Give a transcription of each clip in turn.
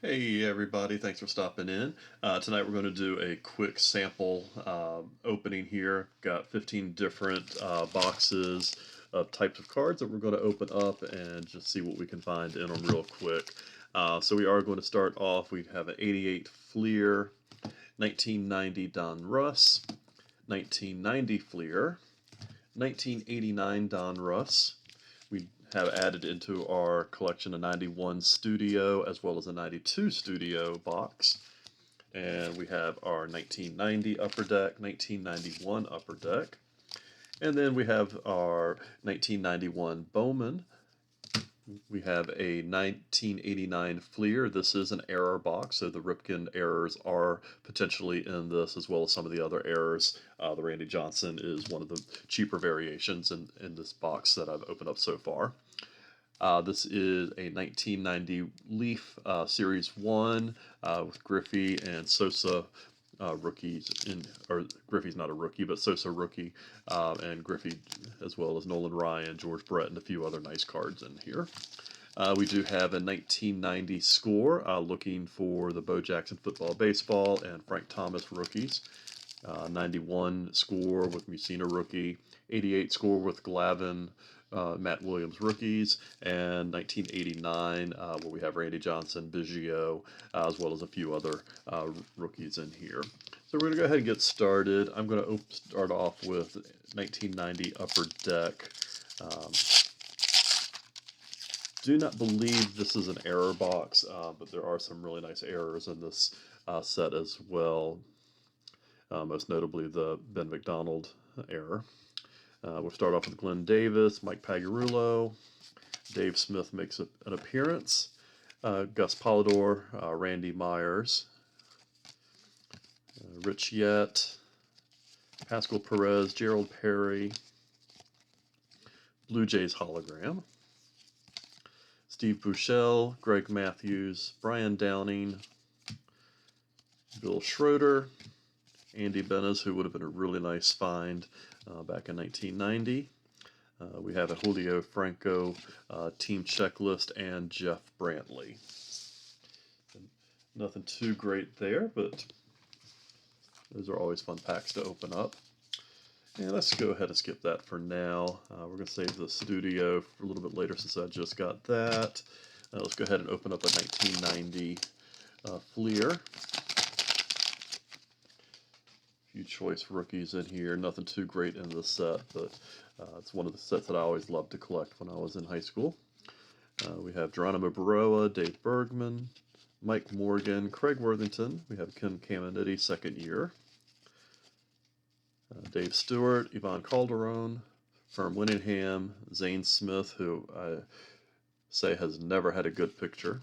Hey everybody, thanks for stopping in. Tonight we're going to do a quick sample opening here. Got 15 different boxes of types of cards that we're going to open up and just see what we can find in them real quick. So we are going to start off, we have an 88 Fleer, 1990 Donruss, 1990 Fleer, 1989 Donruss. We have added into our collection a 91 Studio as well as a 92 Studio box. And we have our 1990 Upper Deck, 1991 Upper Deck. And then we have our 1991 Bowman. We have a 1989 Fleer. This is an error box, so the Ripken errors are potentially in this, as well as some of the other errors. The Randy Johnson is one of the cheaper variations in this box that I've opened up so far. This is a 1990 Leaf Series 1 with Griffey and Sosa rookies or Griffey's not a rookie, but Sosa rookie, and Griffey as well as Nolan Ryan, George Brett, and a few other nice cards in here. We do have a 1990 score looking for the Bo Jackson football, baseball, and Frank Thomas rookies. 91 score with Musina rookie, 88 score with Glavin, Matt Williams rookies, and 1989 where we have Randy Johnson, Biggio, as well as a few other rookies in here. So we're going to go ahead and get started. I'm going to start off with 1990 Upper Deck. Do not believe this is an error box, but there are some really nice errors in this set as well. Most notably the Ben McDonald error. We'll start off with Glenn Davis, Mike Pagliarulo, Dave Smith makes an appearance, Gus Polidor, Randy Myers, Rich Yett, Pascal Perez, Gerald Perry, Blue Jays hologram, Steve Buechele, Greg Matthews, Brian Downing, Bill Schroeder, Andy Benes, who would have been a really nice find back in 1990. We have a Julio Franco team checklist and Jeff Brantley. Nothing too great there, but those are always fun packs to open up. And let's go ahead and skip that for now. We're going to save the Studio for a little bit later since I just got that. Let's go ahead and open up a 1990 Fleer. Few choice rookies in here. Nothing too great in this set, but it's one of the sets that I always loved to collect when I was in high school. We have Geronimo Baroa, Dave Bergman, Mike Morgan, Craig Worthington. We have Ken Caminiti, second year. Dave Stewart, Yvonne Calderon, Ferm Winningham, Zane Smith, who I say has never had a good picture.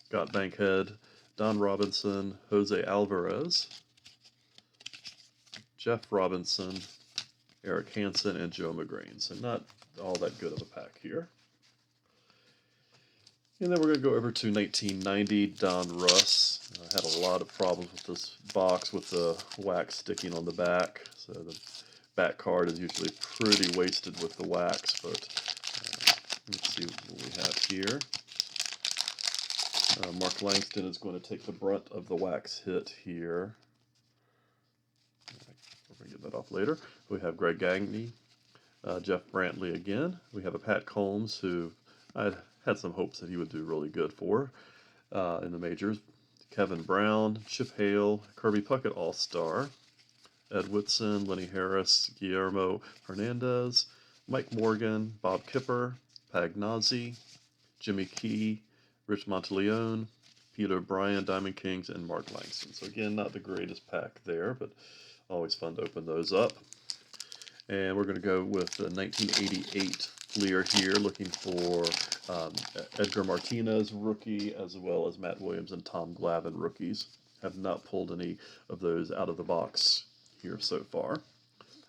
Scott Bankhead, Don Robinson, Jose Alvarez, Jeff Robinson, Eric Hansen, and Joe McGrain. So not all that good of a pack here. And then we're going to go over to 1990 Donruss. I had a lot of problems with this box with the wax sticking on the back. So the back card is usually pretty wasted with the wax, but let's see what we have here. Mark Langston is going to take the brunt of the wax hit here. We're going to get that off later. We have Greg Gagne, Jeff Brantley again. We have a Pat Combs, who I had some hopes that he would do really good for in the majors. Kevin Brown, Chip Hale, Kirby Puckett All-Star, Ed Whitson, Lenny Harris, Guillermo Hernandez, Mike Morgan, Bob Kipper, Pagnozzi, Jimmy Key, Rich Monteleone, Pete O'Brien, Diamond Kings, and Mark Langston. So again, not the greatest pack there, but always fun to open those up. And we're going to go with the 1988 Fleer here, looking for Edgar Martinez rookie, as well as Matt Williams and Tom Glavine rookies. Have not pulled any of those out of the box here so far.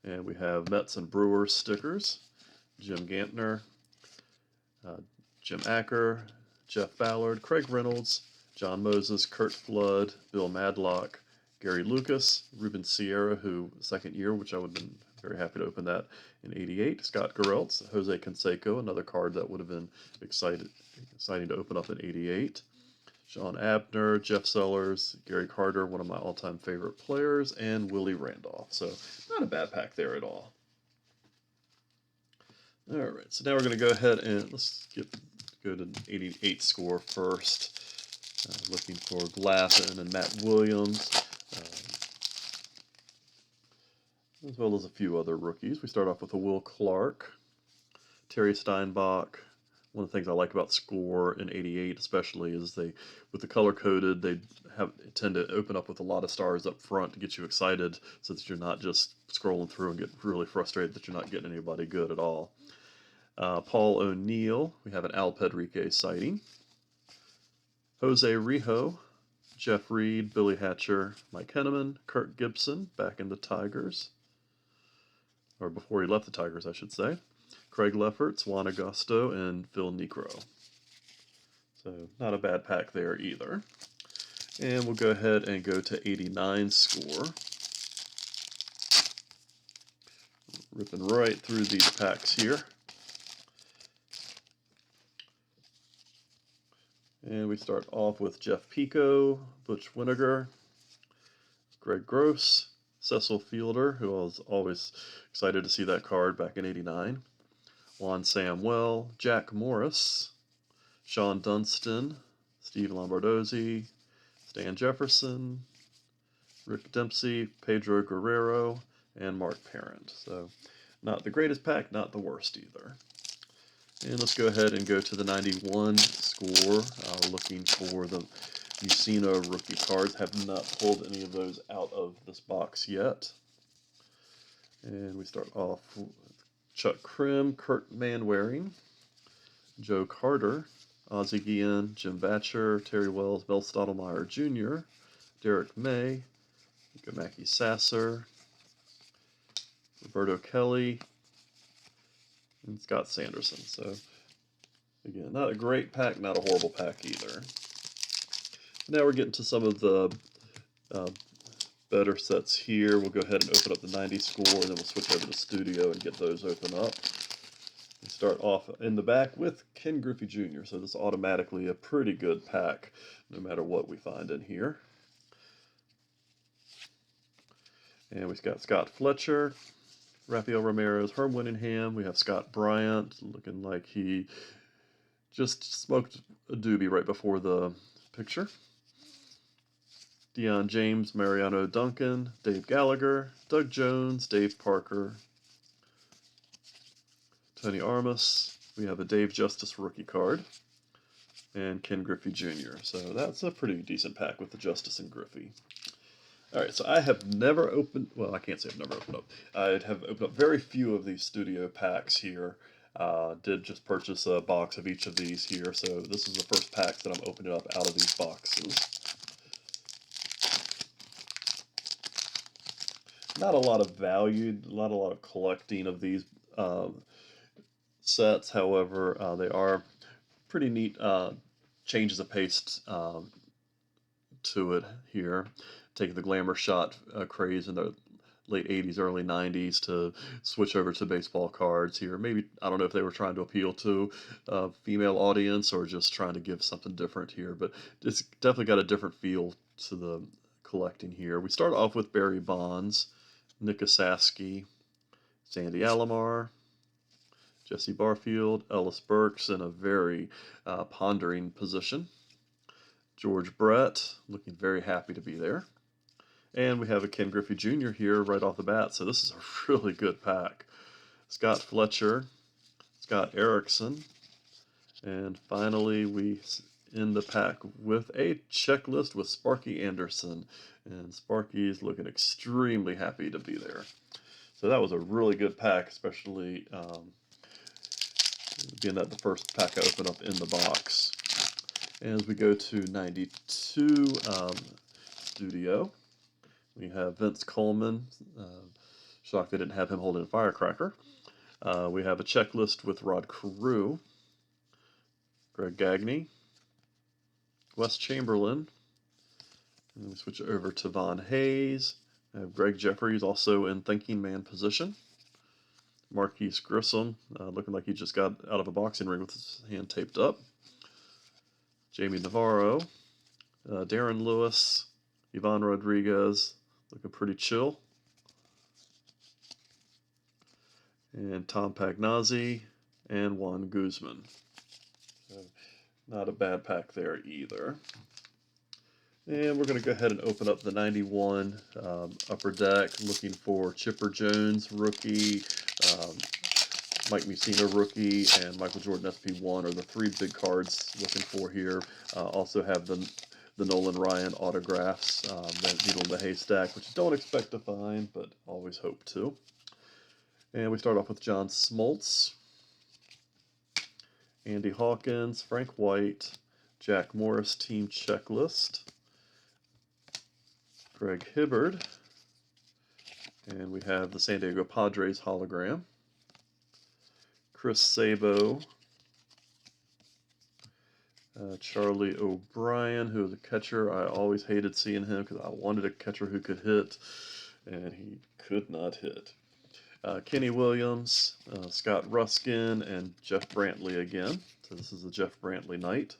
And we have Mets and Brewers stickers, Jim Gantner, Jim Acker, Jeff Ballard, Craig Reynolds, John Moses, Kurt Flood, Bill Madlock, Gary Lucas, Ruben Sierra, who second year, which I would have been very happy to open that in 88. Scott Garrelts, Jose Canseco, another card that would have been exciting to open up in 88. Sean Abner, Jeff Sellers, Gary Carter, one of my all-time favorite players, and Willie Randolph. So not a bad pack there at all. All right, so now we're going to go ahead and let's go to an 88 score first. Looking for Glasson and Matt Williams, as well as a few other rookies. We start off with a Will Clark, Terry Steinbach. One of the things I like about Score in 88 especially is with the color-coded, they tend to open up with a lot of stars up front to get you excited so that you're not just scrolling through and get really frustrated that you're not getting anybody good at all. Paul O'Neill, we have an Al Pedrique sighting. Jose Rijo, Jeff Reed, Billy Hatcher, Mike Henneman, Kirk Gibson, back in the Tigers. Or before he left the Tigers, I should say. Craig Lefferts, Juan Augusto, and Phil Necro. So not a bad pack there either. And we'll go ahead and go to 89 score. Ripping right through these packs here. And we start off with Jeff Pico, Butch Winnegar, Greg Gross, Cecil Fielder, who I was always excited to see that card back in '89, Juan Samuel, Jack Morris, Sean Dunston, Steve Lombardozzi, Stan Jefferson, Rick Dempsey, Pedro Guerrero, and Mark Parent. So not the greatest pack, not the worst either. And let's go ahead and go to the 91 score. We're looking for the Mussino rookie cards. Have not pulled any of those out of this box yet. And we start off with Chuck Krim, Kurt Manwaring, Joe Carter, Ozzie Guillen, Jim Batcher, Terry Wells, Mel Stottlemyre Jr., Derek May, Mackie Sasser, Roberto Kelly, and Scott Sanderson. So, again, not a great pack, not a horrible pack either. Now we're getting to some of the better sets here. We'll go ahead and open up the 90 score, and then we'll switch over to Studio and get those open up. We start off in the back with Ken Griffey Jr., so this is automatically a pretty good pack, no matter what we find in here. And we've got Scott Fletcher, Rafael Ramirez, Herm Winningham. We have Scott Bryant, looking like he just smoked a doobie right before the picture. Deion James, Mariano Duncan, Dave Gallagher, Doug Jones, Dave Parker, Tony Armas. We have a Dave Justice rookie card, and Ken Griffey Jr. So that's a pretty decent pack with the Justice and Griffey. All right, so I have never opened, well, I can't say I've never opened up. I have opened up very few of these Studio packs here. Did just purchase a box of each of these here, so this is the first pack that I'm opening up out of these boxes. Not a lot of value, not a lot of collecting of these sets. However, they are pretty neat changes of pace to it here. Taking the glamour shot craze in the late 80s, early 90s to switch over to baseball cards here. Maybe, I don't know if they were trying to appeal to a female audience or just trying to give something different here, but it's definitely got a different feel to the collecting here. We start off with Barry Bonds, Nick Osaski, Sandy Alomar, Jesse Barfield, Ellis Burks in a very pondering position. George Brett, looking very happy to be there. And we have a Ken Griffey Jr. here right off the bat, so this is a really good pack. Scott Fletcher, Scott Erickson, and finally we end the pack with a checklist with Sparky Anderson. And Sparky's looking extremely happy to be there. So that was a really good pack, especially being that the first pack I opened up in the box. As we go to 92 Studio, we have Vince Coleman. Shocked they didn't have him holding a firecracker. We have a checklist with Rod Carew, Greg Gagne, Wes Chamberlain. And we switch over to Von Hayes. We have Greg Jeffries also in thinking man position. Marquise Grissom, looking like he just got out of a boxing ring with his hand taped up. Jamie Navarro, Darren Lewis, Ivan Rodriguez, looking pretty chill. And Tom Pagnazzi and Juan Guzman. So not a bad pack there either. And we're going to go ahead and open up the 91 Upper Deck, looking for Chipper Jones, rookie, Mike Mussina, rookie, and Michael Jordan SP1 are the three big cards looking for here. Also have the Nolan Ryan autographs, that needle in the haystack, which you don't expect to find, but always hope to. And we start off with John Smoltz, Andy Hawkins, Frank White, Jack Morris team checklist, Greg Hibbard, and we have the San Diego Padres hologram, Chris Sabo, Charlie O'Brien, who is a catcher. I always hated seeing him because I wanted a catcher who could hit, and he could not hit. Kenny Williams, Scott Ruskin, and Jeff Brantley again. So this is a Jeff Brantley night.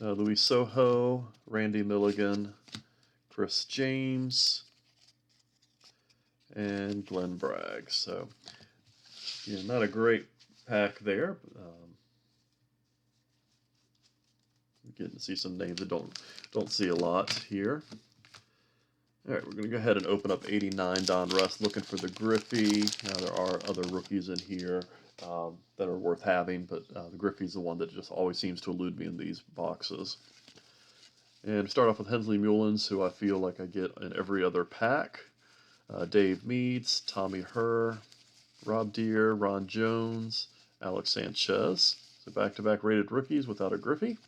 Luis Soho, Randy Milligan, Chris James, and Glenn Bragg. So, yeah, not a great pack there. Getting to see some names that don't see a lot here. All right, we're going to go ahead and open up 89 Donruss, looking for the Griffey. There are other rookies in here that are worth having, but the Griffey's the one that just always seems to elude me in these boxes. And start off with Hensley Mullins, who I feel like I get in every other pack. Dave Meads, Tommy Herr, Rob Deere, Ron Jones, Alex Sanchez. So back-to-back rated rookies without a Griffey.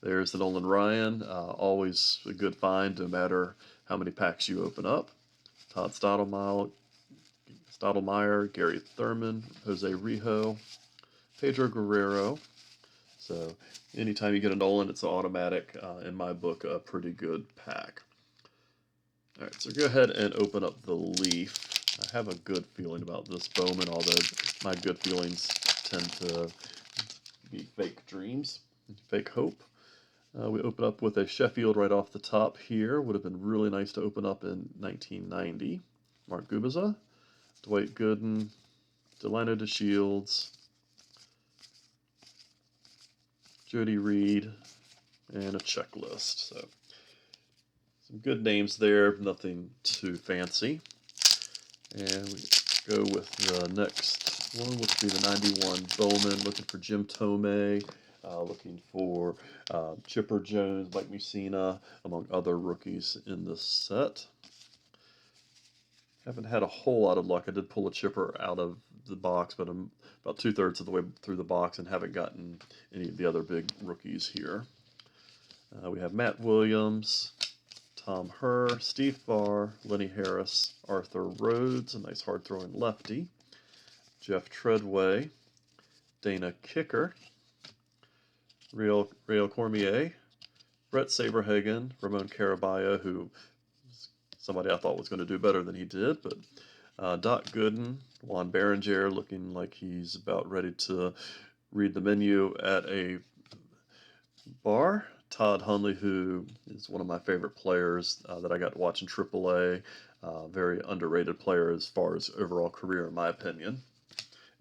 There's the Nolan Ryan, always a good find no matter how many packs you open up. Todd Stottlemyre, Gary Thurman, Jose Rijo, Pedro Guerrero. So anytime you get a Nolan, it's automatic, in my book, a pretty good pack. All right, so go ahead and open up the Leaf. I have a good feeling about this Bowman, although my good feelings tend to be fake dreams, fake hope. We open up with a Sheffield right off the top here. Would have been really nice to open up in 1990. Mark Gubiza, Dwight Gooden, Delano DeShields, Jody Reed, and a checklist. So some good names there, nothing too fancy. And we go with the next one, which would be the 91 Bowman, looking for Jim Tomei, looking for Chipper Jones, Mike Mussina, among other rookies in this set. Haven't had a whole lot of luck. I did pull a Chipper out of the box, but I'm about 2/3 of the way through the box and haven't gotten any of the other big rookies here. We have Matt Williams, Tom Herr, Steve Barr, Lenny Harris, Arthur Rhodes, a nice hard-throwing lefty, Jeff Treadway, Dana Kicker, Real Cormier, Brett Saberhagen, Ramon Caraballo, who is somebody I thought was going to do better than he did, but Doc Gooden, Juan Berenger, looking like he's about ready to read the menu at a bar. Todd Hundley, who is one of my favorite players that I got to watch in AAA. Very underrated player as far as overall career, in my opinion.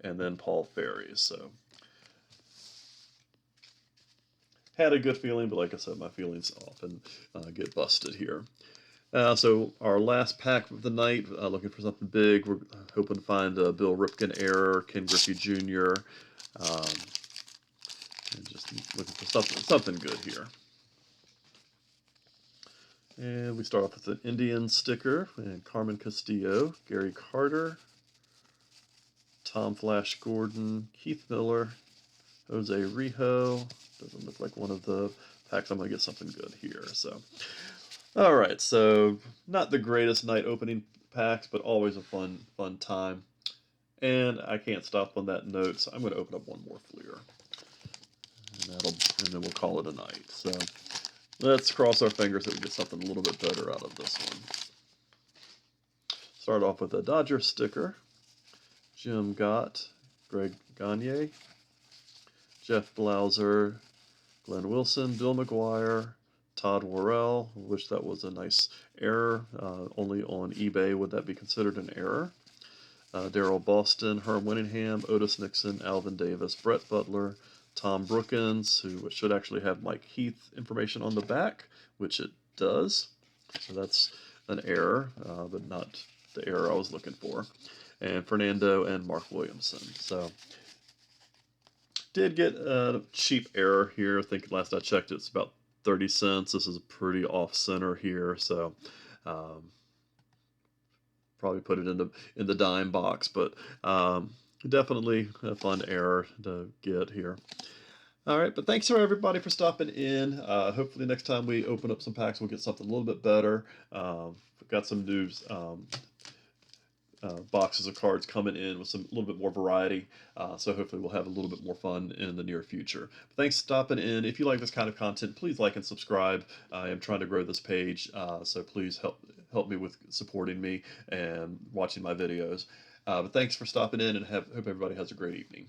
And then Paul Ferry. So had a good feeling, but like I said, my feelings often get busted here. So our last pack of the night, looking for something big. We're hoping to find a Bill Ripken error, Ken Griffey Jr., and just looking for something good here. And we start off with an Indian sticker, and Carmen Castillo, Gary Carter, Tom Flash Gordon, Keith Miller, Jose Rijo. Doesn't look like one of the packs. I'm going to get something good here. So, all right. So not the greatest night opening packs, but always a fun time. And I can't stop on that note, so I'm going to open up one more Fleer, and then we'll call it a night. So let's cross our fingers that we get something a little bit better out of this one. Start off with a Dodger sticker, Jim Gott, Greg Gagne, Jeff Blauser, Glenn Wilson, Bill McGuire, Todd Worrell, wish that was a nice error. Only on eBay would that be considered an error. Daryl Boston, Herm Winningham, Otis Nixon, Alvin Davis, Brett Butler, Tom Brookins, who should actually have Mike Heath information on the back, which it does. So that's an error, but not the error I was looking for. And Fernando and Mark Williamson. So did get a cheap error here. I think last I checked it's about 30 cents. This is pretty off center here, so probably put it in the dime box, but definitely a fun error to get here. All right, but thanks for everybody for stopping in. Hopefully next time we open up some packs, we'll get something a little bit better. We've got some new boxes of cards coming in with a little bit more variety. So hopefully we'll have a little bit more fun in the near future. But thanks for stopping in. If you like this kind of content, please like and subscribe. I am trying to grow this page, so please help me with supporting me and watching my videos. But thanks for stopping in, and hope everybody has a great evening.